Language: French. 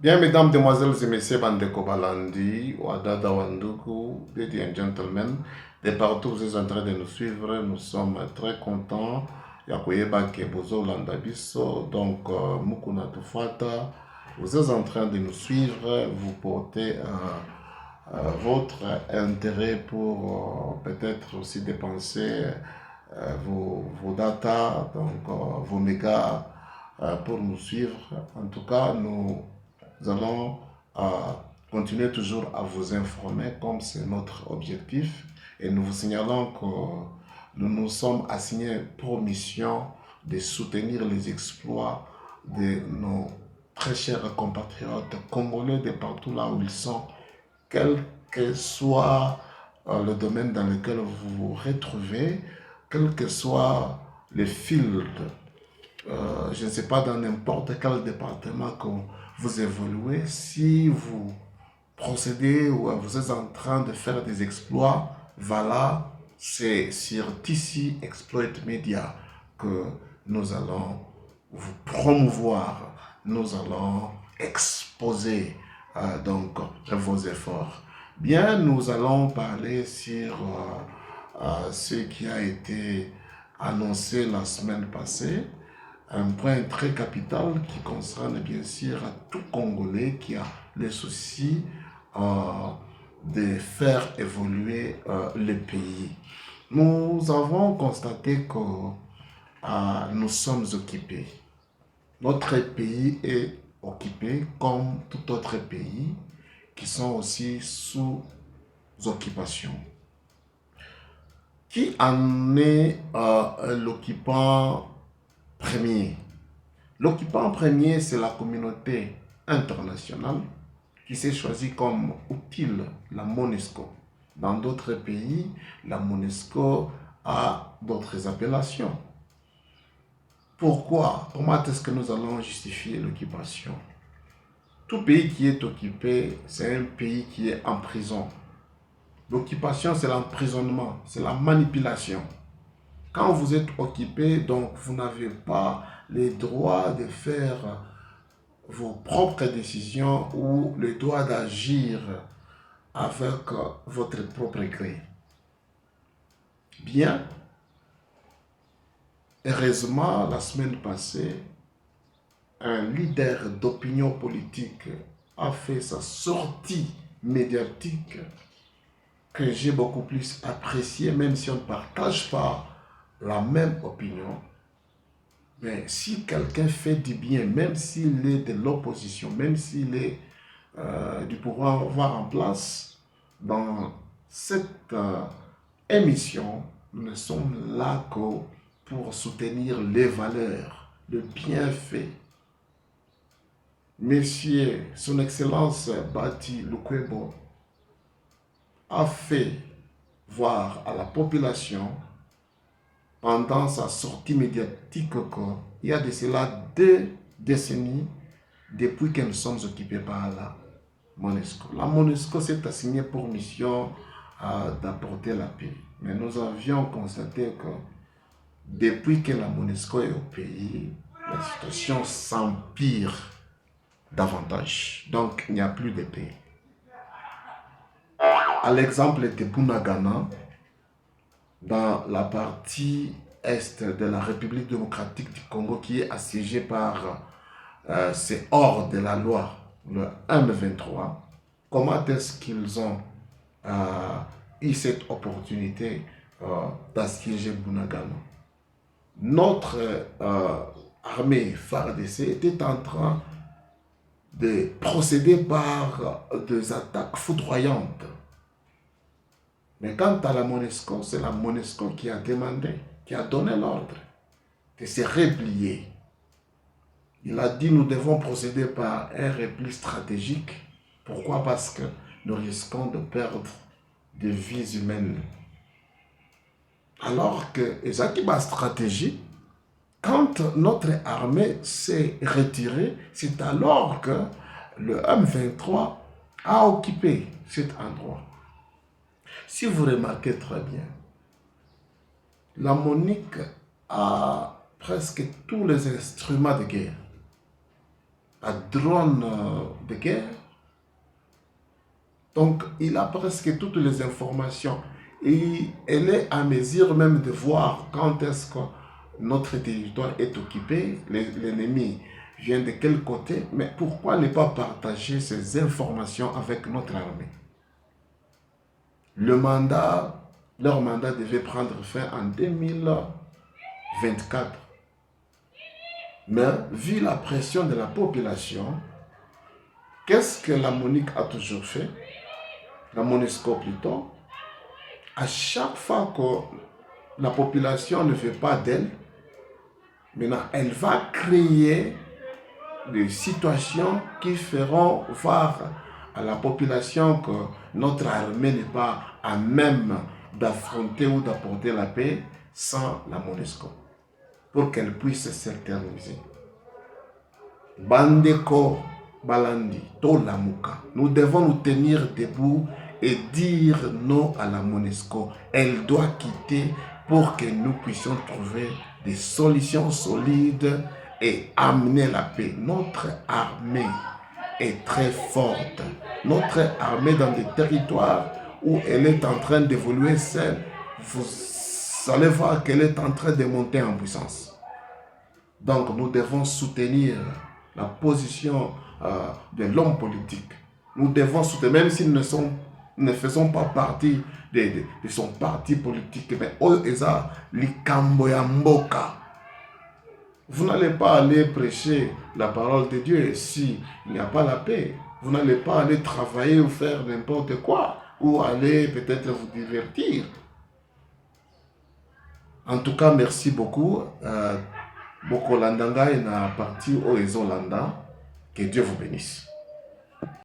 Bien, mesdames, demoiselles et messieurs, Bandeko Balandi, Wadada Wanduku, ladies and gentlemen, de partout vous êtes en train de nous suivre, nous sommes très contents. Yakoyeba Kebozo Landabiso, donc Mukuna Tufata, vous êtes en train de nous suivre, vous portez votre intérêt pour peut-être aussi dépenser vos data, donc vos mégas pour nous suivre. En tout cas, nous allons continuer toujours à vous informer comme c'est notre objectif et nous vous signalons que nous nous sommes assignés pour mission de soutenir les exploits de nos très chers compatriotes congolais de partout là où ils sont, quel que soit le domaine dans lequel vous vous retrouvez, quel que soit le field, je ne sais pas dans n'importe quel département que vous évoluez, si vous procédez ou vous êtes en train de faire des exploits, voilà, c'est sur TC Exploit Media que nous allons vous promouvoir, nous allons exposer donc vos efforts. Bien, nous allons parler sur ce qui a été annoncé la semaine passée, un point très capital qui concerne bien sûr tout Congolais qui a le souci de faire évoluer le pays. Nous avons constaté que nous sommes occupés. Notre pays est occupé comme tout autre pays qui sont aussi sous occupation. Qui en est l'occupant premier? L'occupant premier, c'est la communauté internationale qui s'est choisie comme utile la MONUSCO. Dans d'autres pays, la MONUSCO a d'autres appellations. Pourquoi? Comment est-ce que nous allons justifier l'occupation? Tout pays qui est occupé, c'est un pays qui est en prison. L'occupation, c'est l'emprisonnement, c'est la manipulation. Quand vous êtes occupé, donc vous n'avez pas le droit de faire vos propres décisions ou le droit d'agir avec votre propre gré. Bien, heureusement, la semaine passée, un leader d'opinion politique a fait sa sortie médiatique que j'ai beaucoup plus appréciée, même si on ne partage pas la même opinion. Mais si quelqu'un fait du bien, même s'il est de l'opposition, même s'il est du pouvoir en place, dans cette émission, nous ne sommes là que pour soutenir les valeurs, le bienfait. Monsieur, son Excellence Bati Lukwebo a fait voir à la population pendant sa sortie médiatique qu'il y a de cela 2 décennies depuis que nous sommes occupés par la MONUSCO. La MONUSCO s'est assignée pour mission d'apporter la paix. Mais nous avions constaté que depuis que la MONUSCO est au pays, la situation s'empire davantage. Donc il n'y a plus de paix. À l'exemple de Bunagana, dans la partie est de la République démocratique du Congo qui est assiégée par ces hors de la loi, le M23, comment est-ce qu'ils ont eu cette opportunité d'assiéger Bunagana? Notre armée FARDC était en train de procéder par des attaques foudroyantes. Mais quant à la MONUSCO, c'est la MONUSCO qui a demandé, qui a donné l'ordre de se replier. Il a dit nous devons procéder par un repli stratégique. Pourquoi? Parce que nous risquons de perdre des vies humaines. Alors que Ezakiba stratégie, quand notre armée s'est retirée, c'est alors que le M23 a occupé cet endroit. Si vous remarquez très bien, la MONUC a presque tous les instruments de guerre. La drone de guerre. Donc, il a presque toutes les informations. Et elle est à mesure même de voir quand est-ce que notre territoire est occupé, l'ennemi vient de quel côté, mais pourquoi ne pas partager ces informations avec notre armée? Leur mandat devait prendre fin en 2024. Mais vu la pression de la population, qu'est-ce que la MONUC a toujours fait? La MONUSCO plutôt. À chaque fois que la population ne fait pas d'elle, maintenant elle va créer des situations qui feront voir à la population que notre armée n'est pas à même d'affronter ou d'apporter la paix sans la MONUSCO, pour qu'elle puisse s'éterniser. Bandeko Balandi, Tolamuka, nous devons nous tenir debout et dire non à la MONUSCO. Elle doit quitter pour que nous puissions trouver des solutions solides et amener la paix. Notre armée est très forte. Notre armée dans des territoires où elle est en train d'évoluer seule, vous allez voir qu'elle est en train de monter en puissance. Donc nous devons soutenir la position de l'homme politique. Nous devons soutenir, même s'ils ne faisons pas partie de son parti politique, mais Oeza Likambo ya Mboka. Vous n'allez pas aller prêcher la parole de Dieu s'il n'y a pas la paix. Vous n'allez pas aller travailler ou faire n'importe quoi, ou aller peut-être vous divertir. En tout cas, merci beaucoup. Bokolandanga est na partie Oezolanda. Que Dieu vous bénisse.